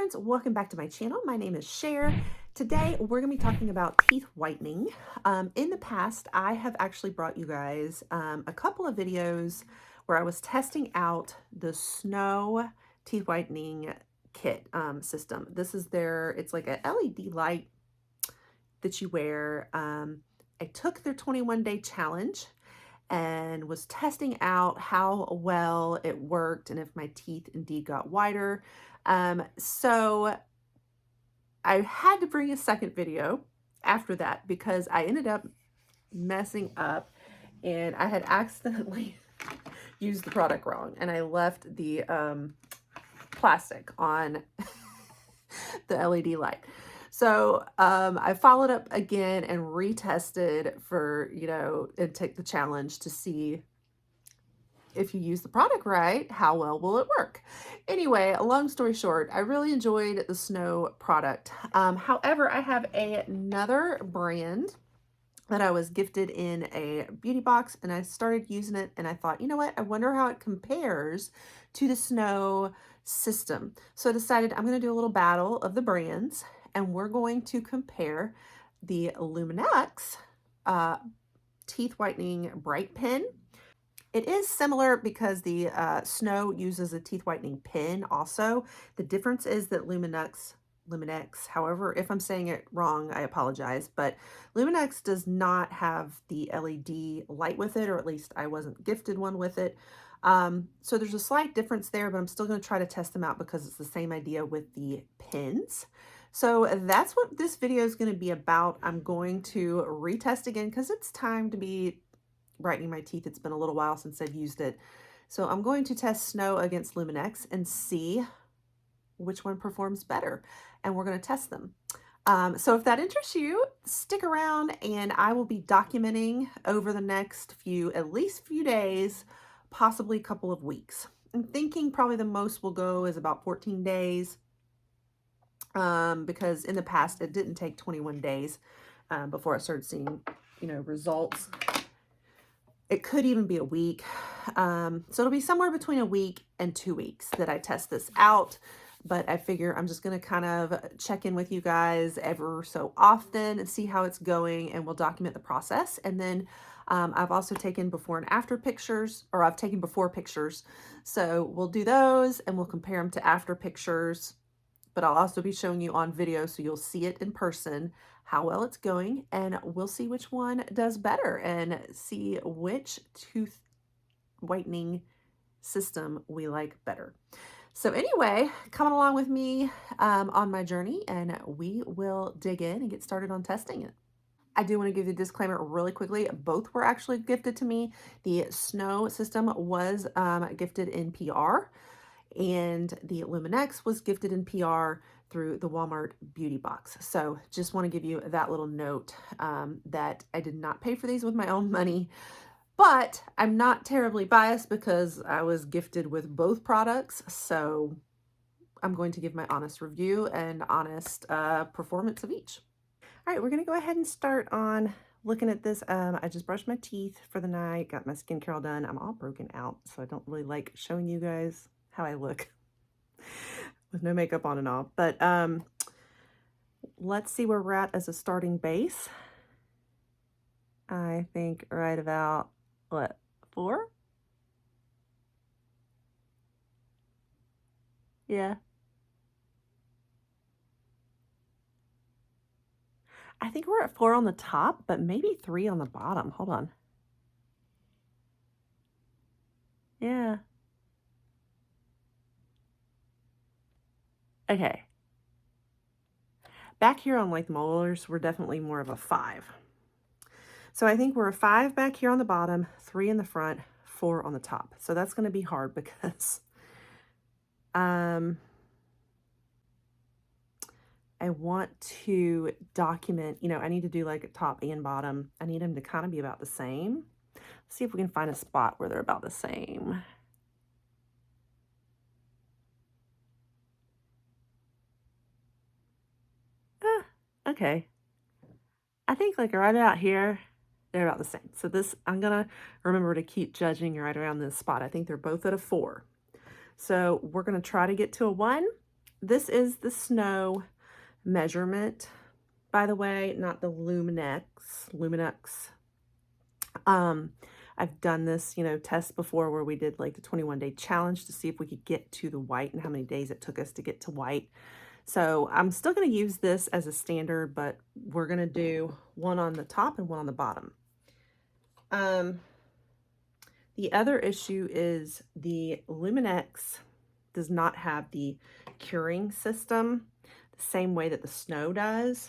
friends, welcome back to my channel. My name is Cher. Today we're going to be talking about teeth whitening. In the past, I have actually brought you guys a couple of videos where I was testing out the Snow Teeth Whitening Kit system. This is it's like an LED light that you wear. I took their 21-day challenge and was testing out how well it worked and if my teeth indeed got whiter. So I had to bring a second video after that because I ended up messing up and I had accidentally used the product wrong and I left the plastic on the LED light. So I followed up again and retested for, and take the challenge to see if you use the product right, how well will it work? Anyway, long story short, I really enjoyed the Snow product. However, I have another brand that I was gifted in a beauty box and I started using it and I thought, you know what? I wonder how it compares to the Snow system. So I decided I'm going to do a little battle of the brands and we're going to compare the Lumineux Teeth Whitening Bright Pen. It is similar because the Snow uses a teeth whitening pen also. The difference is that Lumineux, however, if I'm saying it wrong, I apologize, but Lumineux does not have the LED light with it, or at least I wasn't gifted one with it. So there's a slight difference there, but I'm still going to try to test them out because it's the same idea with the pens. So that's what this video is going to be about. I'm going to retest again because it's time to be brightening my teeth. It's been a little while since I've used it. So I'm going to test Snow against Lumineux and see which one performs better. And we're going to test them. So if that interests you, stick around and I will be documenting over the next at least few days, possibly a couple of weeks. I'm thinking probably the most we'll go is about 14 days. Because in the past it didn't take 21 days before I started seeing, results. It could even be a week. So it'll be somewhere between a week and 2 weeks that I test this out. But I figure I'm just going to kind of check in with you guys ever so often and see how it's going, and we'll document the process. And then I've also taken before and after pictures, or I've taken before pictures. So we'll do those and we'll compare them to after pictures. But I'll also be showing you on video so you'll see it in person, how well it's going, and we'll see which one does better and see which tooth whitening system we like better. So anyway, come along with me on my journey and we will dig in and get started on testing it. I do want to give you a disclaimer really quickly. Both were actually gifted to me. The Snow system was gifted in PR. And the Lumineux was gifted in PR through the Walmart beauty box. So just want to give you that little note that I did not pay for these with my own money, but I'm not terribly biased because I was gifted with both products. So I'm going to give my honest review and honest performance of each. All right, we're going to go ahead and start on looking at this. I just brushed my teeth for the night, got my skincare all done. I'm all broken out, so I don't really like showing you guys how I look with no makeup on and all. But let's see where we're at as a starting base. I think right about, what, 4? Yeah. I think we're at 4 on the top, but maybe 3 on the bottom. Hold on. Yeah. Okay. Back here on like the molars, we're definitely more of a 5. So I think we're a 5 back here on the bottom, 3 in the front, 4 on the top. So that's going to be hard because I want to document, I need to do like a top and bottom. I need them to kind of be about the same. Let's see if we can find a spot where they're about the same. Okay. I think like right out here, they're about the same. So this, I'm going to remember to keep judging right around this spot. I think they're both at a 4. So we're going to try to get to a 1. this is the Snow measurement, by the way, not the Lumineux. I've done this, test before where we did like the 21-day challenge to see if we could get to the white and how many days it took us to get to white. So I'm still going to use this as a standard, but we're going to do one on the top and one on the bottom. The other issue is the Lumineux does not have the curing system the same way that the Snow does.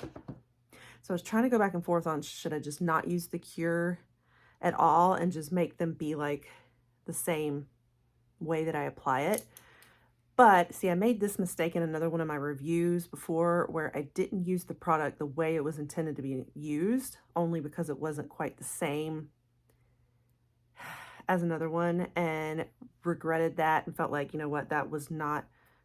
So I was trying to go back and forth on, should I just not use the cure at all and just make them be like the same way that I apply it. But see, I made this mistake in another one of my reviews before where I didn't use the product the way it was intended to be used, only because it wasn't quite the same as another one, and regretted that and felt like, you know what, that was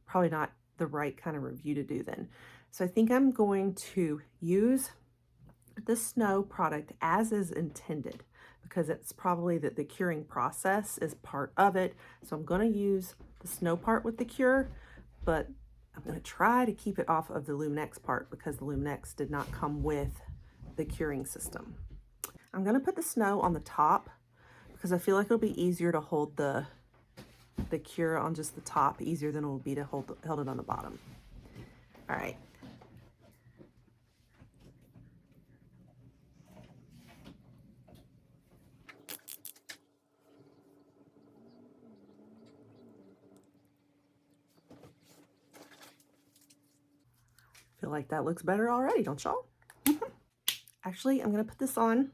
probably not the right kind of review to do then. So I think I'm going to use the Snow product as is intended, because it's probably that the curing process is part of it. So I'm going to use the Snow part with the cure, but I'm going to try to keep it off of the Lumineux part because the Lumineux did not come with the curing system. I'm going to put the Snow on the top because I feel like it'll be easier to hold the cure on just the top, easier than it will be to hold it on the bottom. All right. Feel like that looks better already, don't y'all? Actually, I'm going to put this on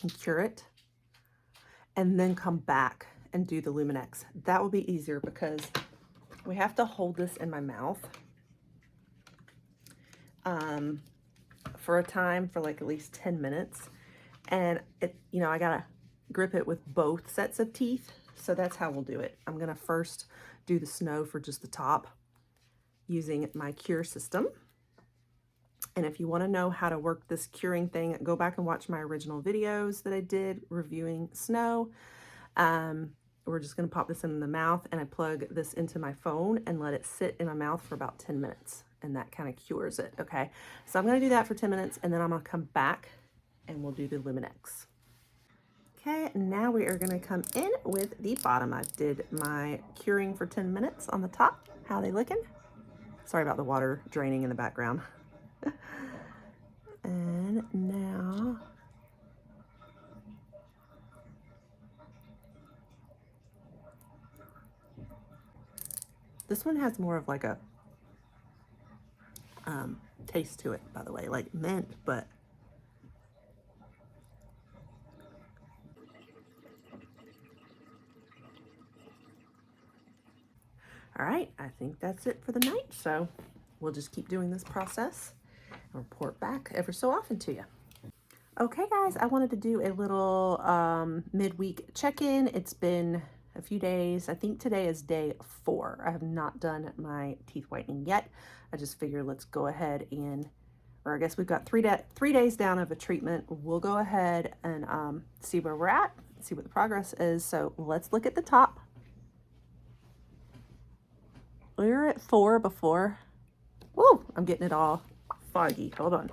and cure it, and then come back and do the Lumineux. That will be easier because we have to hold this in my mouth for a time for like at least 10 minutes. And I gotta grip it with both sets of teeth. So that's how we'll do it. I'm gonna first do the Snow for just the top using my cure system. And if you want to know how to work this curing thing, go back and watch my original videos that I did reviewing Snow. We're just going to pop this in the mouth, and I plug this into my phone and let it sit in my mouth for about 10 minutes, and that kind of cures it. Okay, so I'm going to do that for 10 minutes, and then I'm going to come back and we'll do the Lumineux. Okay, now we are going to come in with the bottom. I did my curing for 10 minutes on the top. How are they looking? Sorry about the water draining in the background. And now this one has more of like a taste to it, by the way, like mint, but all right, I think that's it for the night. So we'll just keep doing this process and report back ever so often to you. Okay, guys, I wanted to do a little midweek check-in. It's been a few days. I think today is day 4. I have not done my teeth whitening yet. I just figured let's go ahead and, or I guess we've got 3 days down of a treatment. We'll go ahead and see where we're at, see what the progress is. So let's look at the top. We were at 4 before. Whoa, I'm getting it all foggy. Hold on.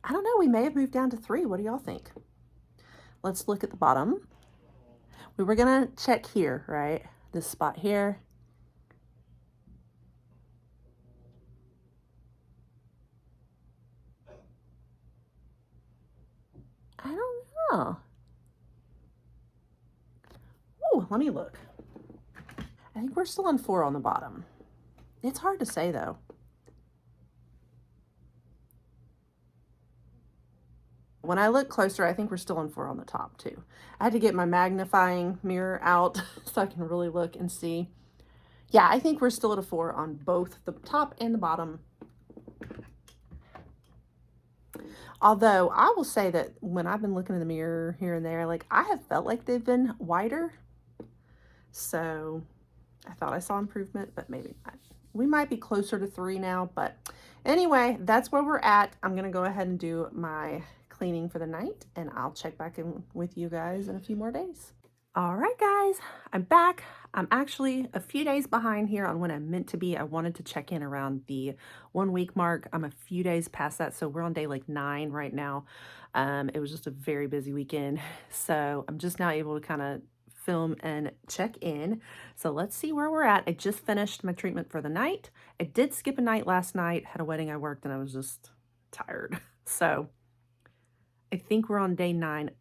I don't know, we may have moved down to 3. What do y'all think? Let's look at the bottom. We were gonna check here, right? This spot here. I don't know. Oh, let me look. I think we're still on 4 on the bottom. It's hard to say though. When I look closer, I think we're still on 4 on the top too. I had to get my magnifying mirror out so I can really look and see. Yeah, I think we're still at a 4 on both the top and the bottom. Although I will say that when I've been looking in the mirror here and there, like I have felt like they've been whiter. So I thought I saw improvement, but maybe not. We might be closer to 3 now, but anyway, that's where we're at. I'm going to go ahead and do my cleaning for the night, and I'll check back in with you guys in a few more days. All right, guys, I'm back. I'm actually a few days behind here on when I'm meant to be. I wanted to check in around the 1 week mark. I'm a few days past that, so we're on day like 9 right now. It was just a very busy weekend, so I'm just now able to kind of film and check in. So let's see where we're at. I just finished my treatment for the night. I did skip a night last night, had a wedding I worked, and I was just tired. So I think we're on day 9.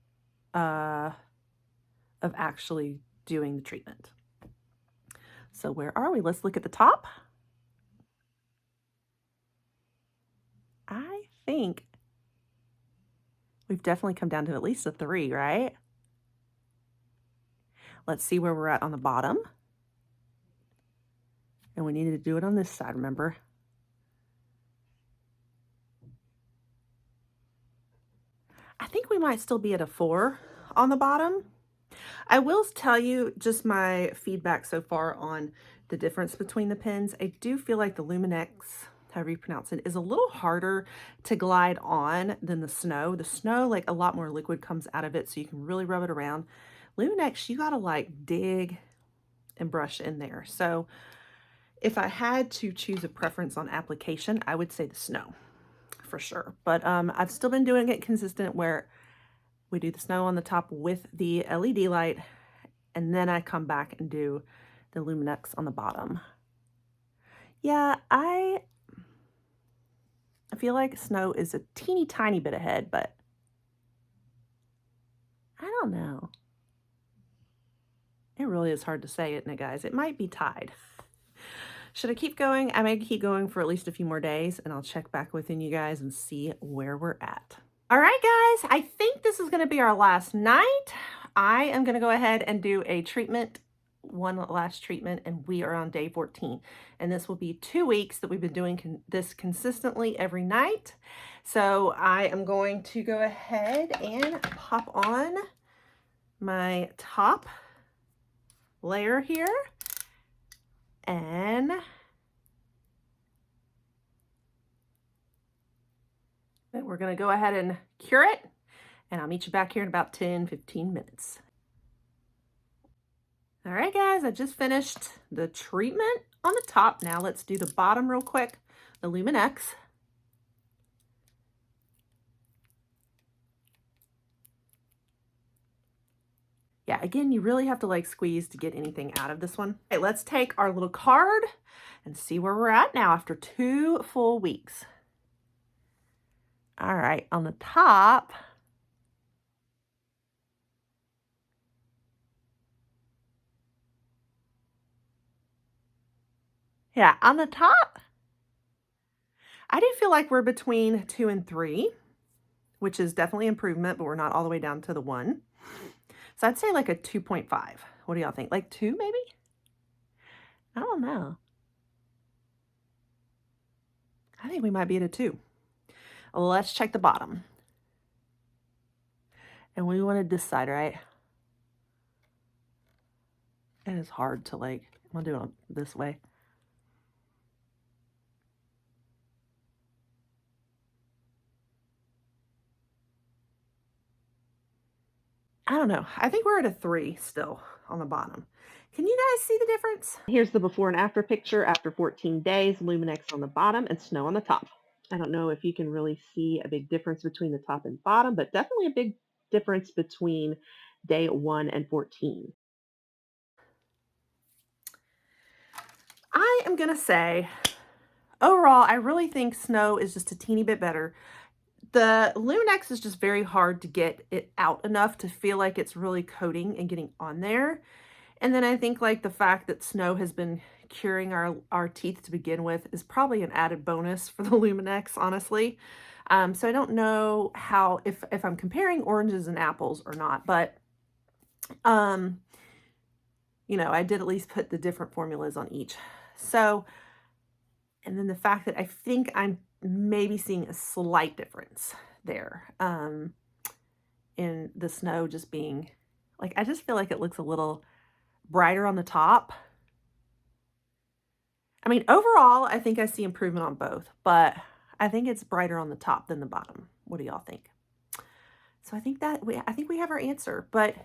Of actually doing the treatment. So where are we? Let's look at the top. I think we've definitely come down to at least a 3, right? Let's see where we're at on the bottom. And we needed to do it on this side, remember? I think we might still be at a 4 on the bottom. I will tell you just my feedback so far on the difference between the pens. I do feel like the Lumineux, however you pronounce it, is a little harder to glide on than the Snow. The Snow, like a lot more liquid comes out of it, so you can really rub it around. Lumineux, you gotta like dig and brush in there. So if I had to choose a preference on application, I would say the Snow for sure. But I've still been doing it consistent where we do the Snow on the top with the LED light, and then I come back and do the Lumineux on the bottom. Yeah, I feel like Snow is a teeny tiny bit ahead, but I don't know. It really is hard to say, isn't it, guys? It might be tied. Should I keep going? I may keep going for at least a few more days, and I'll check back within you guys and see where we're at. All right, guys, I think this is going to be our last night. I am going to go ahead and do a treatment, one last treatment, and we are on day 14. And this will be 2 weeks that we've been doing this consistently every night. So I am going to go ahead and pop on my top layer here. And then we're going to go ahead and cure it. And I'll meet you back here in about 10-15 minutes. All right, guys, I just finished the treatment on the top. Now let's do the bottom real quick, the Lumineux. Yeah, again, you really have to like squeeze to get anything out of this one. Okay, let's take our little card and see where we're at now after 2 full weeks. All right, on the top, yeah, on the top, I do feel like we're between 2 and 3, which is definitely improvement, but we're not all the way down to the 1. So I'd say like a 2.5. What do y'all think? Like 2 maybe? I don't know. I think we might be at a 2. Let's check the bottom. And we want to decide, right? It is hard to like, I'm gonna do it this way. I don't know. I think we're at a 3 still on the bottom. Can you guys see the difference? Here's the before and after picture after 14 days, Lumineux on the bottom and Snow on the top. I don't know if you can really see a big difference between the top and bottom, but definitely a big difference between day 1 and 14. I am going to say, overall, I really think Snow is just a teeny bit better. The Lumineux is just very hard to get it out enough to feel like it's really coating and getting on there. And then I think like the fact that Snow has been curing our teeth to begin with is probably an added bonus for the Lumineux, honestly. So I don't know how, if I'm comparing oranges and apples or not, but, you know, I did at least put the different formulas on each. So, and then the fact that I think I'm maybe seeing a slight difference there, in the Snow just being, like, I just feel like it looks a little brighter on the top. I mean, overall, I think I see improvement on both, but I think it's brighter on the top than the bottom. What do y'all think? So I think we have our answer, but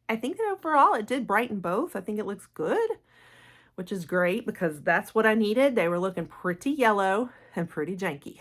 I think that overall it did brighten both. I think it looks good, which is great because that's what I needed. They were looking pretty yellow and pretty janky.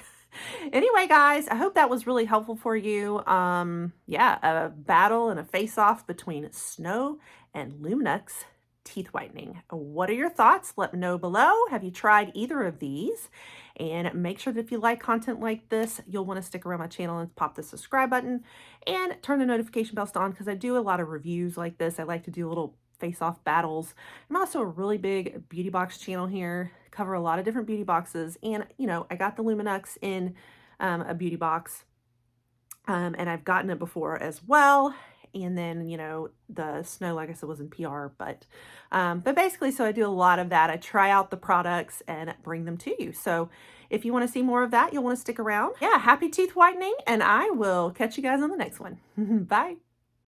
Anyway, guys, I hope that was really helpful for you. Yeah, a battle and a face-off between Snow and Lumineux Teeth Whitening. What are your thoughts? Let me know below. Have you tried either of these? And make sure that if you like content like this, you'll want to stick around my channel and pop the subscribe button and turn the notification bells on because I do a lot of reviews like this. I like to do little face-off battles. I'm also a really big beauty box channel here, cover a lot of different beauty boxes, and you know, I got the Lumineux in a beauty box, and I've gotten it before as well. And then, you know, the Snow, like I said, was in PR, but basically, so I do a lot of that. I try out the products and bring them to you. So if you want to see more of that, you'll want to stick around. Yeah, happy teeth whitening, and I will catch you guys on the next one. Bye.